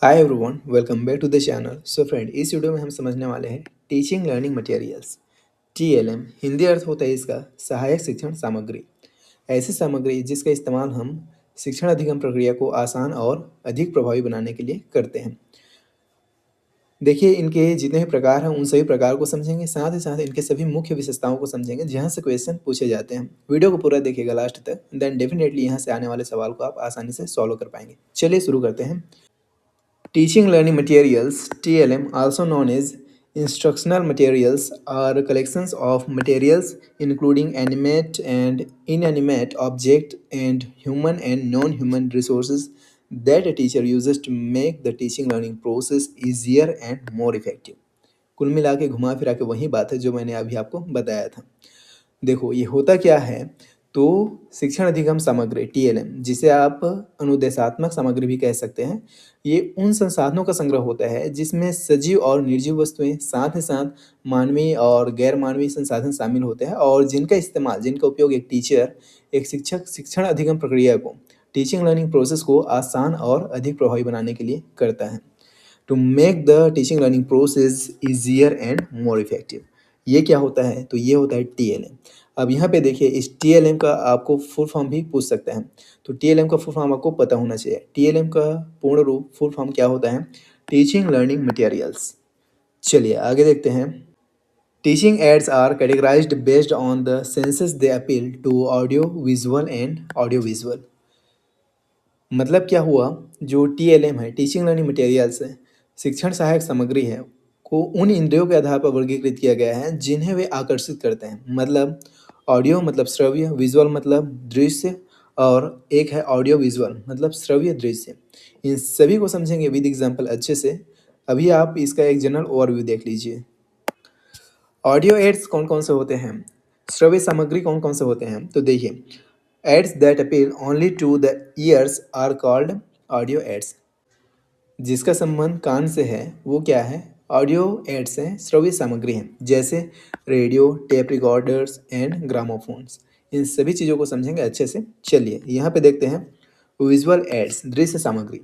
Hi everyone, welcome back to the channel. So friend, इस video में हम समझने वाले हैं teaching learning materials. TLM Hindi अर्थ होता है इसका सहायक शिक्षण सामग्री। ऐसी सामग्री जिसका इस्तेमाल हम शिक्षण अधिगम प्रक्रिया को आसान और अधिक प्रभावी बनाने के लिए करते हैं। देखिए, इनके जितने भी प्रकार हैं उन सभी प्रकार को समझेंगे, साथ ही साथ इनके सभी मुख्य विशेषताओं को समझेंगे जहाँ से क्वेश्चन पूछे जाते हैं। वीडियो को पूरा देखिएगा लास्ट तक, देन डेफिनेटली यहाँ से आने वाले सवाल को आप आसानी से सॉल्व कर पाएंगे। चलिए शुरू करते हैं। Teaching learning materials (TLM), also known as instructional materials, are collections of materials including animate and inanimate objects and human and non-human resources that a teacher uses to make the teaching learning process easier and more effective. कुल मिला के घुमा फिरा के वही बात है जो मैंने अभी आपको बताया था। देखो, ये होता क्या है, तो शिक्षण अधिगम सामग्री टीएलएम, जिसे आप अनुदेशात्मक सामग्री भी कह सकते हैं, ये उन संसाधनों का संग्रह होता है जिसमें सजीव और निर्जीव वस्तुएं, साथ ही साथ मानवीय और गैर मानवीय संसाधन शामिल होते हैं, और जिनका उपयोग एक टीचर, एक शिक्षक शिक्षण अधिगम प्रक्रिया को, टीचिंग लर्निंग प्रोसेस को आसान और अधिक प्रभावी बनाने के लिए करता है। To make the teaching learning process easier and more effective. ये क्या होता है? तो ये होता है टीएलएम। अब यहाँ पे देखिए, इस टीएलएम का आपको फुल फॉर्म भी पूछ सकते हैं, तो टीएलएम का फुल फॉर्म आपको पता होना चाहिए। टीएलएम का पूर्ण रूप फुल फॉर्म क्या होता है? Teaching learning materials. चलिए आगे देखते हैं। Teaching aids are categorised based on the senses they appeal to audio visual and audio visual. मतलब क्या हुआ, जो टीएलएम है, टीचिंग लर्निंग मटेरियल्स है, शिक्षण सहायक सामग्री है, को उन इंद्रियों के आधार पर वर्गीकृत किया गया है जिन्हें वे आकर्षित करते हैं। मतलब ऑडियो मतलब श्रव्य, विजुअल मतलब दृश्य, और एक है ऑडियो विजुअल मतलब श्रव्य दृश्य। इन सभी को समझेंगे विद एग्जाम्पल अच्छे से। अभी आप इसका एक जनरल ओवरव्यू देख लीजिए। ऑडियो एड्स कौन कौन से होते हैं, श्रव्य सामग्री कौन कौन से होते हैं, तो देखिए, aids that appeal only to the ears are called audio aids. जिसका संबंध कान से है वो क्या है? ऑडियो एड्स हैं, श्रव्य सामग्री हैं, जैसे रेडियो, टेप रिकॉर्डर्स एंड ग्रामोफोन्स। इन सभी चीज़ों को समझेंगे अच्छे से। चलिए यहाँ पे देखते हैं विजुअल एड्स, दृश्य सामग्री।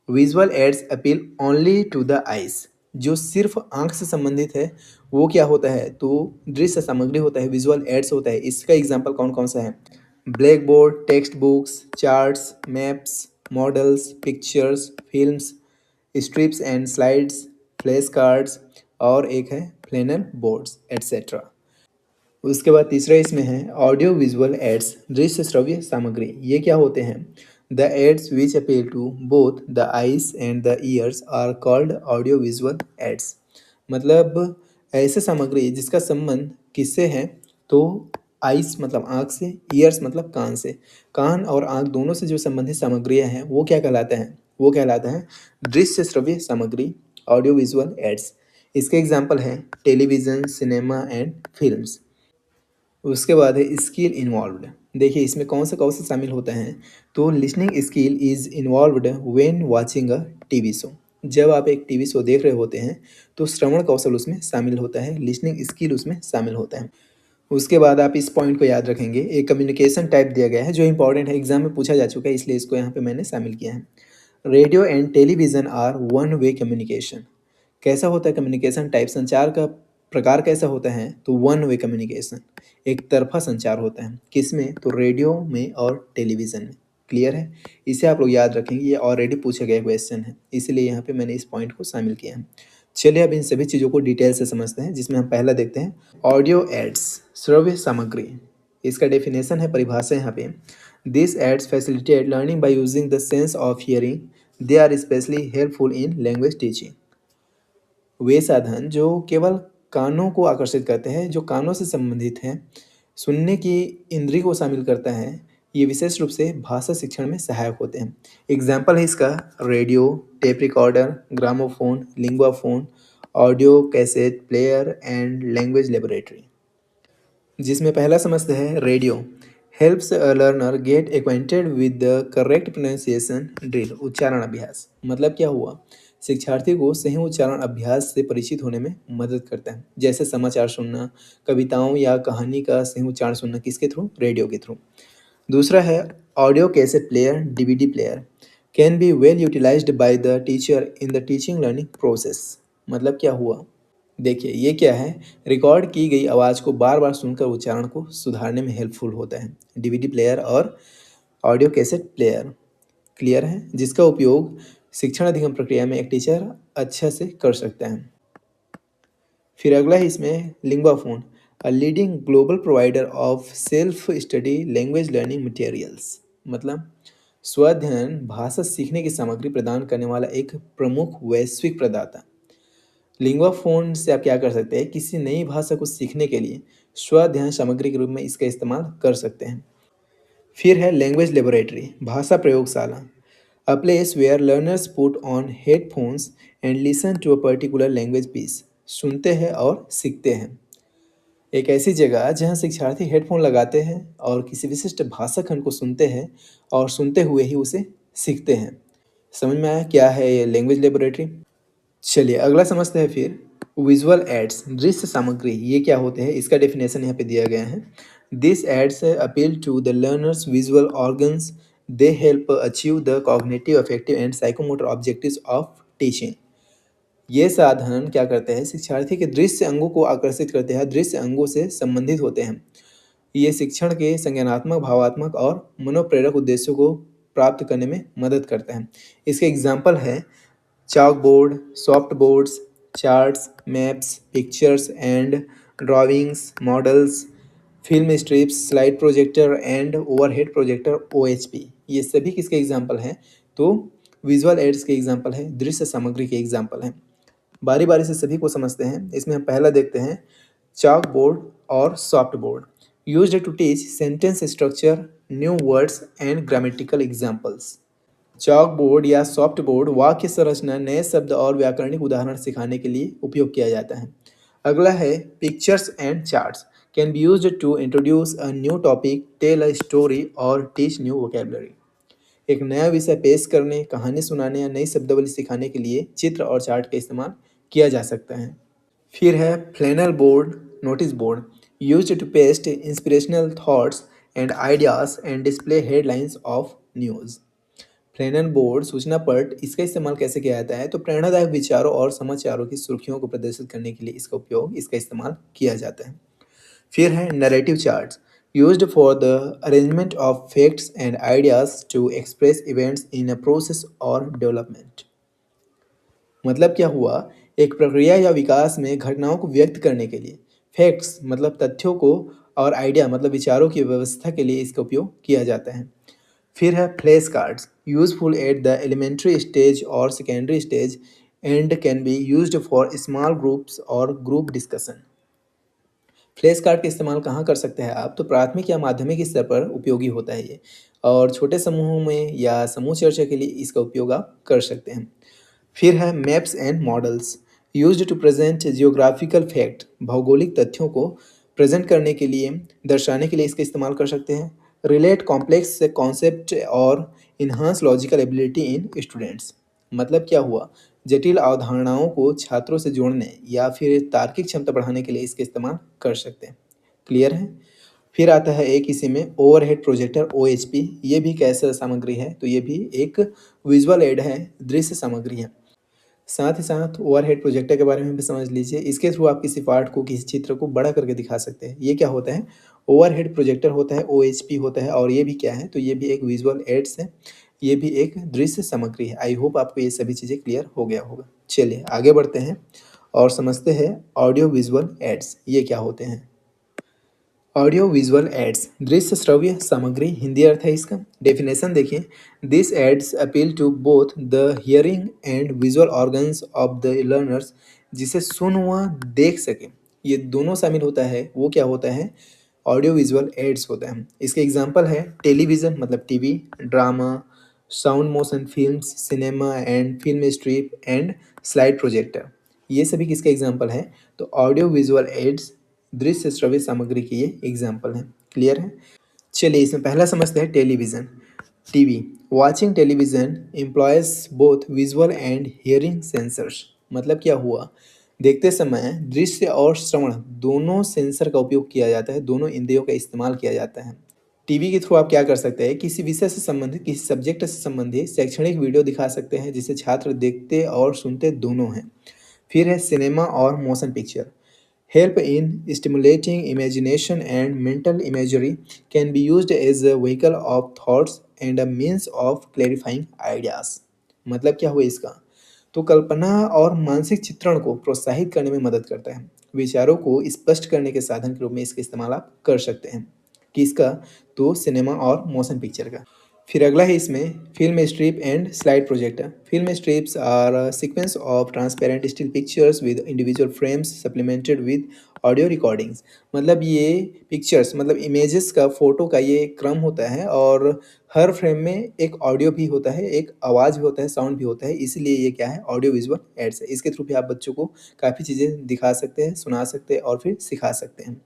Visual aids appeal only to the eyes. जो सिर्फ आंख से संबंधित है वो क्या होता है? तो दृश्य सामग्री होता है, विजुअल एड्स होता है। इसका एग्जाम्पल कौन कौन सा है? Black board, text books, charts, maps, models, pictures, films, strips and slides, flash cards, और एक है फ्लैनल बोर्ड्स एट्सेट्रा। उसके बाद तीसरा इसमें है ऑडियो विजुअल एड्स, दृश्य श्रव्य सामग्री। ये क्या होते हैं? The aids which appeal to both the eyes and the ears are called audio visual aids. मतलब ऐसे सामग्री जिसका संबंध किससे है? तो आइस मतलब आँख से, ईयर्स मतलब कान से। कान और आँख दोनों से जो संबंधित सामग्रियाँ हैं वो क्या कहलाते हैं? वो कहलाता है दृश्य श्रव्य सामग्री, ऑडियो विजुअल एड्स। इसके एग्जाम्पल हैं टेलीविज़न, सिनेमा एंड फिल्म्स। उसके बाद है स्किल इन्वॉल्व्ड। देखिए, इसमें कौन से शामिल होते हैं? तो listening skill is involved when watching a TV show. जब आप एक टीवी शो देख रहे होते हैं तो श्रवण कौशल उसमें शामिल होता है, लिसनिंग स्किल उसमें शामिल होता है। उसके बाद आप इस पॉइंट को याद रखेंगे, एक कम्युनिकेशन टाइप दिया गया है जो इंपॉर्टेंट है, एग्जाम में पूछा जा चुका है, इसलिए इसको यहाँ पे मैंने शामिल किया है। Radio and television are one way communication. कैसा होता है कम्युनिकेशन टाइप? संचार का प्रकार कैसा होता है? तो वन वे कम्युनिकेशन, एक तरफा संचार होता है। किसमें? तो रेडियो में और टेलीविज़न में। क्लियर है? इसे आप लोग याद रखेंगे, ये ऑलरेडी पूछे गए क्वेश्चन है, इसलिए यहाँ पे मैंने इस पॉइंट को शामिल किया है। चलिए अब इन सभी चीज़ों को डिटेल से समझते हैं, जिसमें हम पहला देखते हैं ऑडियो एड्स, श्रव्य सामग्री। इसका डेफिनेशन है, परिभाषा यहाँ पे। This aids facilitate learning by using the sense of hearing. They are specially helpful in language teaching. वे साधन जो केवल कानों को आकर्षित करते हैं, जो कानों से संबंधित हैं, सुनने की इंद्री को शामिल करता है, ये विशेष रूप से भाषा शिक्षण में सहायक होते हैं। एग्जाम्पल है इसका radio, tape recorder, gramophone, linguaphone, audio cassette player and language laboratory. जिसमें पहला समझते हैं radio. Helps a learner get acquainted with the correct pronunciation drill. उच्चारण अभ्यास। मतलब क्या हुआ? शिक्षार्थी को सही उच्चारण अभ्यास से परिचित होने में मदद करता है, जैसे समाचार सुनना, कविताओं या कहानी का सही उच्चारण सुनना। किसके थ्रू? रेडियो के थ्रू। दूसरा है audio cassette player, DVD player. Can be well utilized by the teacher in the teaching learning process. मतलब क्या हुआ, देखिए ये क्या है, रिकॉर्ड की गई आवाज़ को बार बार सुनकर उच्चारण को सुधारने में हेल्पफुल होता है। डीवीडी प्लेयर और ऑडियो कैसेट प्लेयर, क्लियर है, जिसका उपयोग शिक्षण अधिगम प्रक्रिया में एक टीचर अच्छा से कर सकता है। फिर अगला है इसमें lingua phone, a leading global provider of self study language learning materials. मतलब स्वाध्ययन भाषा सीखने की सामग्री प्रदान करने वाला एक प्रमुख वैश्विक प्रदाता। लिंग्वा फोन से आप क्या कर सकते हैं, किसी नई भाषा को सीखने के लिए स्वाध्ययन सामग्री के रूप में इसका इस्तेमाल कर सकते हैं। फिर है लैंग्वेज लेबोरेटरी, भाषा प्रयोगशाला, a place where learners put on headphones and listen to a particular language piece. सुनते हैं और सीखते हैं। एक ऐसी जगह जहां शिक्षार्थी हेडफोन लगाते हैं और किसी विशिष्ट भाषा खंड को सुनते हैं और सुनते हुए ही उसे सीखते हैं। समझ में आया क्या है ये लैंग्वेज लेबोरेटरी? चलिए अगला समझते हैं फिर, विजुअल एड्स, दृश्य सामग्री, ये क्या होते हैं, इसका डेफिनेशन यहाँ पे दिया गया है। This aids appeal to the learners visual organs, they help achieve the cognitive affective and psychomotor objectives of teaching. ये साधन क्या करते हैं, शिक्षार्थी के दृश्य अंगों को आकर्षित करते हैं, दृश्य अंगों से संबंधित होते हैं। ये शिक्षण के संज्ञानात्मक, भावात्मक और मनोप्रेरक उद्देश्यों को प्राप्त करने में मदद करते हैं। इसके एग्जाम्पल है chalk board, soft boards, charts, maps, pictures and drawings, models, film strips, slide projector and overhead projector OHP। ये सभी किसके एग्जाम्पल हैं, तो विजुअल एड्स के एग्जाम्पल है, दृश्य सामग्री के एग्जाम्पल हैं। बारी बारी से सभी को समझते हैं। इसमें हम पहला देखते हैं chalk बोर्ड और soft board, used to teach sentence structure, new words and grammatical examples. Chalk board या सॉफ्ट बोर्ड वाक्य संरचना, नए शब्द और व्याकरणिक उदाहरण सिखाने के लिए उपयोग किया जाता है। अगला है pictures and charts, can be used to introduce a new topic, tell a story और टीच न्यू वोकेबलरी। एक नया विषय पेश करने, कहानी सुनाने या नई शब्दावली सिखाने के लिए चित्र और चार्ट का इस्तेमाल किया जा सकता है। फिर है flannel board, notice board, used to paste inspirational thoughts and ideas and display headlines of news. Flannel board, सूचना पट, इसका इस्तेमाल कैसे किया जाता है, तो प्रेरणादायक विचारों और समाचारों की सुर्खियों को प्रदर्शित करने के लिए इसका इस्तेमाल किया जाता है। फिर है narrative charts, used for the arrangement of facts and ideas to express events in a process और डेवलपमेंट। मतलब क्या हुआ, एक प्रक्रिया या विकास में घटनाओं को व्यक्त करने के लिए फैक्ट्स मतलब तथ्यों को और आइडिया मतलब विचारों की व्यवस्था के लिए इसका उपयोग किया जाता है। फिर है flash cards, useful at the elementary stage और secondary stage and can be used for small groups और ग्रुप डिस्कशन। फ्लैश कार्ड का इस्तेमाल कहाँ कर सकते हैं आप, तो प्राथमिक या माध्यमिक स्तर पर उपयोगी होता है ये, और छोटे समूहों में या समूह चर्चा के लिए इसका उपयोग आप कर सकते हैं। फिर है maps and models, used to present geographical fact, भौगोलिक तथ्यों को प्रेजेंट करने के लिए, दर्शाने के लिए इसका इस्तेमाल कर सकते हैं। रिलेट कॉम्प्लेक्स कॉन्सेप्ट और enhance logical ability in students. मतलब क्या हुआ, जटिल अवधारणाओं को छात्रों से जोड़ने या फिर तार्किक क्षमता बढ़ाने के लिए इसका इस्तेमाल कर सकते हैं। क्लियर है? फिर आता है एक इसी में ओवरहेड प्रोजेक्टर OHP, ये भी कैसे सामग्री है, तो ये भी एक विजुअल एड है, दृश्य सामग्री है। साथ ही साथ ओवरहेड प्रोजेक्टर के बारे में भी समझ लीजिए। इसके थ्रू आप किसी पार्ट को, किसी चित्र को बड़ा करके दिखा सकते हैं। ये क्या होता है, ओवरहेड प्रोजेक्टर होता है, OHP होता है, और ये भी क्या है, तो ये भी एक विजुअल एड्स है, ये भी एक दृश्य सामग्री है। आई होप आपको ये सभी चीज़ें क्लियर हो गया होगा। चलिए आगे बढ़ते हैं और समझते हैं ऑडियो विजुअल एड्स ये क्या होते हैं। ऑडियो विजुअल एड्स, दृश्य श्रव्य सामग्री, हिंदी अर्थ है इसका। डेफिनेशन देखिए, this aids appeal to both the hearing and visual organs of the learners, जिसे सुन व देख सके, ये दोनों शामिल होता है, वो क्या होता है, ऑडियो विजुअल एड्स होता है। इसके एग्जांपल है टेलीविज़न मतलब TV, drama, sound motion films, cinema and film strip and slide projector. ये सभी किसके एग्जांपल हैं, तो ऑडियो विजुअल एड्स, दृश्य श्रव्य सामग्री के ये एग्जाम्पल हैं। क्लियर है? चलिए इसमें पहला समझते हैं television, TV. Watching television employees both visual and hearing sensors. मतलब क्या हुआ, देखते समय दृश्य और श्रवण दोनों सेंसर का उपयोग किया जाता है, दोनों इंद्रियों का इस्तेमाल किया जाता है। टीवी के थ्रू आप क्या कर सकते हैं, किसी विषय से संबंधित, किसी सब्जेक्ट से संबंधित शैक्षणिक वीडियो दिखा सकते हैं जिसे छात्र देखते और सुनते दोनों हैं। फिर है सिनेमा और motion picture. Help in stimulating imagination and mental imagery can be used as a vehicle of thoughts and a means of clarifying ideas। मतलब क्या हुआ इसका? तो कल्पना और मानसिक चित्रण को प्रोत्साहित करने में मदद करता है। विचारों को स्पष्ट करने के साधन के रूप में इसका इस्तेमाल आप कर सकते हैं। किसका? तो सिनेमा और मोशन पिक्चर का। फिर अगला है इसमें film strip and slide projector. Film strips are sequence of transparent still pictures with individual frames supplemented with audio recordings. मतलब ये पिक्चर्स मतलब इमेजेस का फोटो का ये क्रम होता है और हर फ्रेम में एक ऑडियो भी होता है, एक आवाज़ भी होता है, साउंड भी होता है, इसलिए ये क्या है, ऑडियो विजुअल एड्स है। इसके थ्रू भी आप बच्चों को काफ़ी चीज़ें दिखा सकते हैं, सुना सकते हैं और फिर सिखा सकते हैं।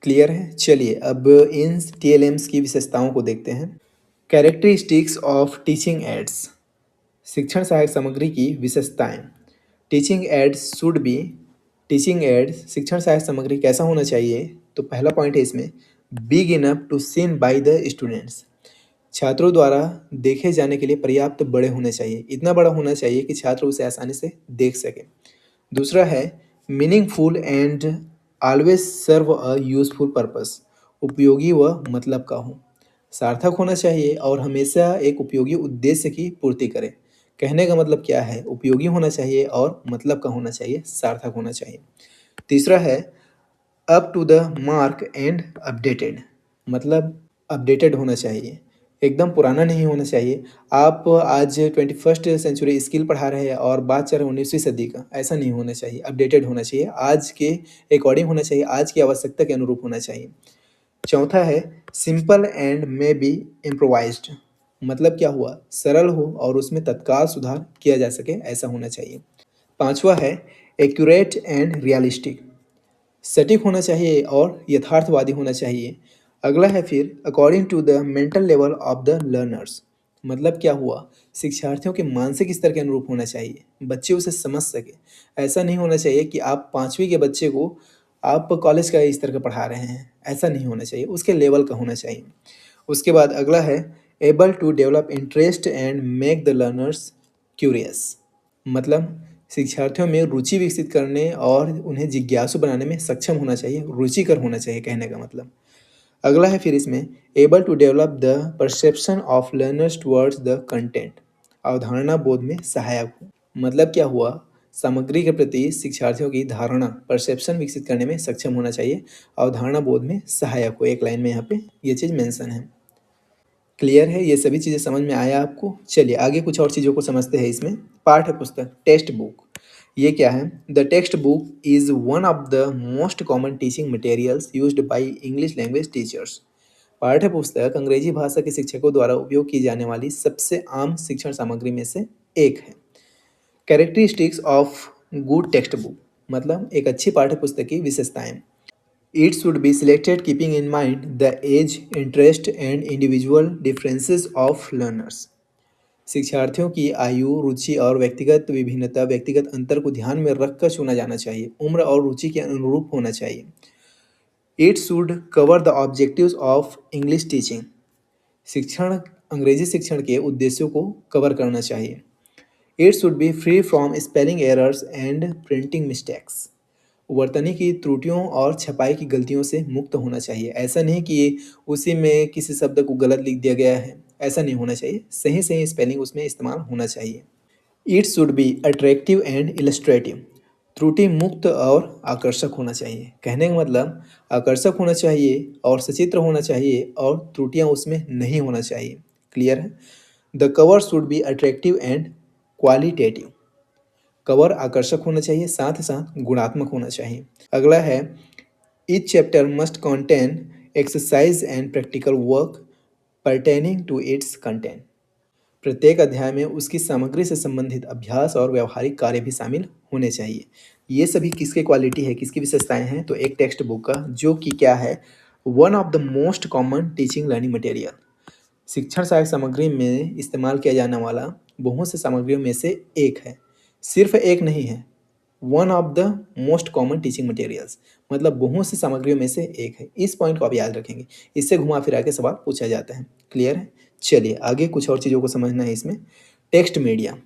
क्लियर है? चलिए अब इन टीएलएम्स की विशेषताओं को देखते हैं। Characteristics of teaching ads. शिक्षण सहायक सामग्री की विशेषताएं। Teaching ads should be. Teaching ads शिक्षण सहायक सामग्री कैसा होना चाहिए? तो पहला पॉइंट है इसमें, big enough to seen by the students. छात्रों द्वारा देखे जाने के लिए पर्याप्त बड़े होने चाहिए, इतना बड़ा होना चाहिए कि छात्र उसे आसानी से देख सके। दूसरा है meaningful and always serve a useful purpose. उपयोगी व मतलब का हो, सार्थक होना चाहिए और हमेशा एक उपयोगी उद्देश्य की पूर्ति करे। कहने का मतलब क्या है, उपयोगी होना चाहिए और मतलब का होना चाहिए, सार्थक होना चाहिए। तीसरा है up to the mark and updated. मतलब अपडेटेड होना चाहिए, एकदम पुराना नहीं होना चाहिए। आप आज 21st सेंचुरी स्किल पढ़ा रहे हैं और बात चल रही है 19वीं सदी का, ऐसा नहीं होना चाहिए। अपडेटेड होना चाहिए, आज के अकॉर्डिंग होना चाहिए, आज की आवश्यकता के अनुरूप होना चाहिए। चौथा है simple and may be improvised. मतलब क्या हुआ, सरल हो और उसमें तत्काल सुधार किया जा सके, ऐसा होना चाहिए। पांचवा है एक्यूरेट एंड रियलिस्टिक। सटीक होना चाहिए और यथार्थवादी होना चाहिए। अगला है फिर according to the mental level of the learners. मतलब क्या हुआ, शिक्षार्थियों के मानसिक स्तर के अनुरूप होना चाहिए, बच्चे उसे समझ सके। ऐसा नहीं होना चाहिए कि आप 5वीं के बच्चे को आप कॉलेज का स्तर का पढ़ा रहे हैं, ऐसा नहीं होना चाहिए, उसके लेवल का होना चाहिए। उसके बाद अगला है able to develop interest and make the learners curious. मतलब शिक्षार्थियों में रुचि विकसित करने और उन्हें जिज्ञासु बनाने में सक्षम होना चाहिए, रुचिकर होना चाहिए कहने का मतलब। अगला है फिर इसमें able to develop the perception of learners towards the content. अवधारणा बोध में सहायक हो। मतलब क्या हुआ, सामग्री के प्रति शिक्षार्थियों की धारणा परसेप्शन विकसित करने में सक्षम होना चाहिए, अवधारणा बोध में सहायक हो। एक लाइन में यहाँ पे ये चीज़ मेंशन है। क्लियर है? ये सभी चीज़ें समझ में आया आपको? चलिए आगे कुछ और चीज़ों को समझते हैं इसमें। पाठ्य पुस्तक, टेक्स्ट बुक। ये क्या है? The text book is one of the most common teaching materials used by English language teachers. पाठ्य पुस्तक अंग्रेजी भाषा के शिक्षकों द्वारा उपयोग की जाने वाली सबसे आम शिक्षण सामग्री में से एक है। Characteristics of good text book. मतलब एक अच्छी पाठ्य पुस्तक की विशेषताएं। It should be selected keeping in mind the age, interest and individual differences of learners। शिक्षार्थियों की आयु, रुचि और व्यक्तिगत विभिन्नता, व्यक्तिगत अंतर को ध्यान में रखकर चुना जाना चाहिए, उम्र और रुचि के अनुरूप होना चाहिए। It should cover the objectives of English teaching। शिक्षण अंग्रेजी शिक्षण के उद्देश्यों को कवर करना चाहिए। It should be free from spelling errors and printing mistakes। वर्तनी की त्रुटियों और छपाई की गलतियों से मुक्त होना चाहिए। ऐसा नहीं कि उसी में किसी शब्द को गलत लिख दिया गया है, ऐसा नहीं होना चाहिए, सही सही स्पेलिंग उसमें इस्तेमाल होना चाहिए। It should be attractive and illustrative. त्रुटि मुक्त और आकर्षक होना चाहिए। कहने का मतलब आकर्षक होना चाहिए और सचित्र होना चाहिए और त्रुटियां उसमें नहीं होना चाहिए। क्लियर है? The cover should be attractive and qualitative. Cover आकर्षक होना चाहिए, साथ ही साथ गुणात्मक होना चाहिए। अगला है each chapter must contain exercise and practical work pertaining to its content. प्रत्येक अध्याय में उसकी सामग्री से संबंधित अभ्यास और व्यवहारिक कार्य भी शामिल होने चाहिए। ये सभी किसके क्वालिटी है, किसकी विशेषताएं हैं? तो एक टेक्स्ट बुक का, जो कि क्या है, one of the most common teaching learning material. शिक्षण सहायक सामग्री में इस्तेमाल किया जाने वाला बहुत से सामग्रियों में से एक है। सिर्फ एक नहीं है, one of the most common teaching materials, मतलब बहुत सी सामग्रियों में से एक है। इस पॉइंट को आप याद रखेंगे, इससे घुमा फिरा के सवाल पूछा जाता है। क्लियर है? चलिए आगे कुछ और चीज़ों को समझना है इसमें। टेक्स्ट मीडिया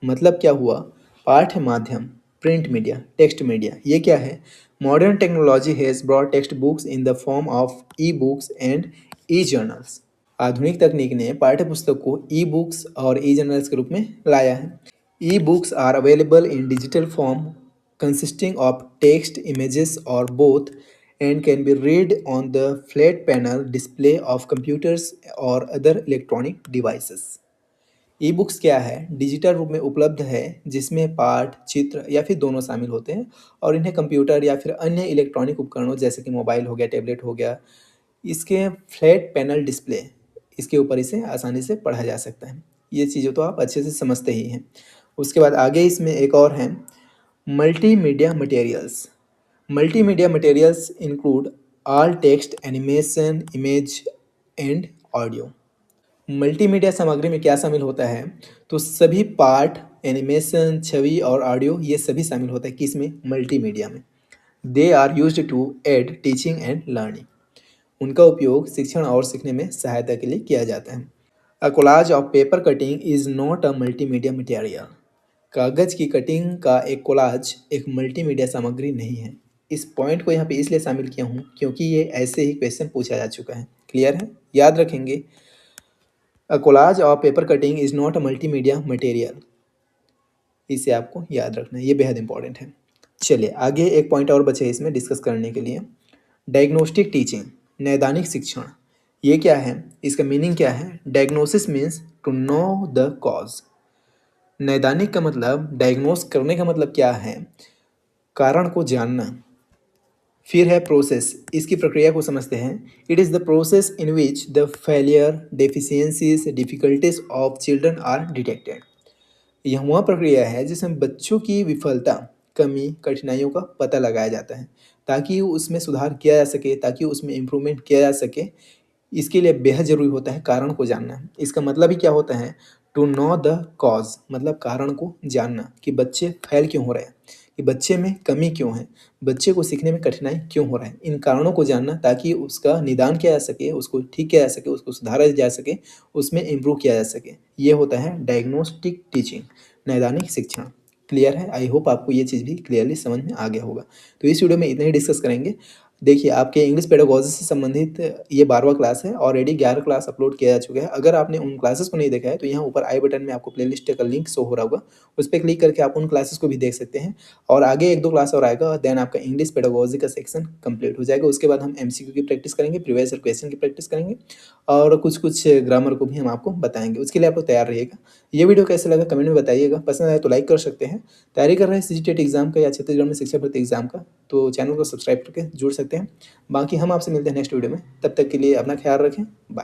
मतलब क्या हुआ? पाठ्य माध्यम, प्रिंट मीडिया, टेक्स्ट मीडिया, ये क्या है? Modern technology has brought text books in the form of e books and E journals. आधुनिक तकनीक ने पाठ्य पुस्तक को ई बुक्स और ई जर्नल्स के रूप में लाया है। E books are available in digital form consisting of text, images, or both, and can be read on the flat panel display of computers or other electronic devices. E books क्या है? Digital रूप में उपलब्ध है जिसमें पाठ, चित्र या फिर दोनों शामिल होते हैं और इन्हें कंप्यूटर या फिर अन्य इलेक्ट्रॉनिक उपकरणों जैसे कि मोबाइल हो गया, टैबलेट हो गया, इसके फ्लैट पैनल डिस्प्ले, इसके ऊपर इसे आसानी से पढ़ा जा सकता है। ये चीज़ें तो आप अच्छे से समझते ही हैं। उसके बाद आगे इसमें एक और है, multimedia materials. Multimedia materials include all text, animation, image and audio. Multimedia सामग्री में क्या शामिल होता है? तो सभी पाठ, एनिमेशन, छवि और ऑडियो, ये सभी शामिल होता है किसमें? मल्टीमीडिया में। They are used to aid teaching and learning. उनका उपयोग शिक्षण और सीखने में सहायता के लिए किया जाता है। अ collage of paper cutting is not a multimedia material. कागज की कटिंग का एक कोलाज एक मल्टीमीडिया सामग्री नहीं है। इस पॉइंट को यहाँ पे इसलिए शामिल किया हूँ क्योंकि ये ऐसे ही क्वेश्चन पूछा जा चुका है। क्लियर है? याद रखेंगे, अ collage of paper cutting is not a multimedia material. इसे आपको याद रखना है, ये बेहद इंपॉर्टेंट है। चलिए आगे एक पॉइंट और बचे इसमें डिस्कस करने के लिए, डायग्नोस्टिक टीचिंग, नैदानिक शिक्षण। ये क्या है? इसका मीनिंग क्या है? Diagnosis means to know the cause. नैदानिक का मतलब, डायग्नोस करने का मतलब क्या है? कारण को जानना। फिर है प्रोसेस, इसकी प्रक्रिया को समझते हैं। It is the process in which the failure, deficiencies, difficulties of children are detected. यह वह प्रक्रिया है जिसमें बच्चों की विफलता, कमी, कठिनाइयों का पता लगाया जाता है ताकि उसमें सुधार किया जा सके, ताकि उसमें इम्प्रूवमेंट किया जा सके। इसके लिए बेहद ज़रूरी होता है कारण को जानना। इसका मतलब ही क्या होता है? टू नो द कॉज, मतलब कारण को जानना कि बच्चे फेल क्यों हो रहे हैं, कि बच्चे में कमी क्यों है, बच्चे को सीखने में कठिनाई क्यों हो रहा है। इन कारणों को जानना ताकि उसका निदान किया जा सके, उसको ठीक किया जा सके, उसको सुधारा जा सके, उसमें इम्प्रूव किया जा सके। ये होता है डायग्नोस्टिक टीचिंग, नैदानिक शिक्षण। क्लियर है? आई होप आपको ये चीज़ भी क्लियरली समझ में आ गया होगा। तो इस वीडियो में इतना ही डिस्कस करेंगे। देखिए, आपके इंग्लिश पेडागोजी से संबंधित ये 12वां क्लास है। ऑलरेडी 11 क्लास अपलोड किया जा चुका है। अगर आपने उन क्लासेस को नहीं देखा है तो यहाँ ऊपर आई बटन में आपको प्लेलिस्ट का लिंक शो हो रहा होगा, उस पर क्लिक करके आप उन क्लासेस को भी देख सकते हैं। और आगे 1-2 क्लास और आएगा, देन आपका इंग्लिश पेडागोजी का सेक्शन कंप्लीट हो जाएगा। उसके बाद हम एमसीक्यू की प्रैक्टिस करेंगे, प्रीवियस ईयर क्वेश्चन की प्रैक्टिस करेंगे और कुछ ग्रामर को भी हम आपको बताएंगे। उसके लिए आप लोग तैयार रहिएगा। ये वीडियो कैसा लगा कमेंट में बताइएगा। पसंद आए तो लाइक कर सकते हैं। तैयारी कर रहे हैं सीजीटेट एग्जाम का या छत्तीसगढ़ में शिक्षा भर्ती एग्जाम का, तो चैनल को सब्सक्राइब करके जुड़ सकते हैं। बाकी हम आपसे मिलते हैं नेक्स्ट वीडियो में। तब तक के लिए अपना ख्याल रखें। बाय।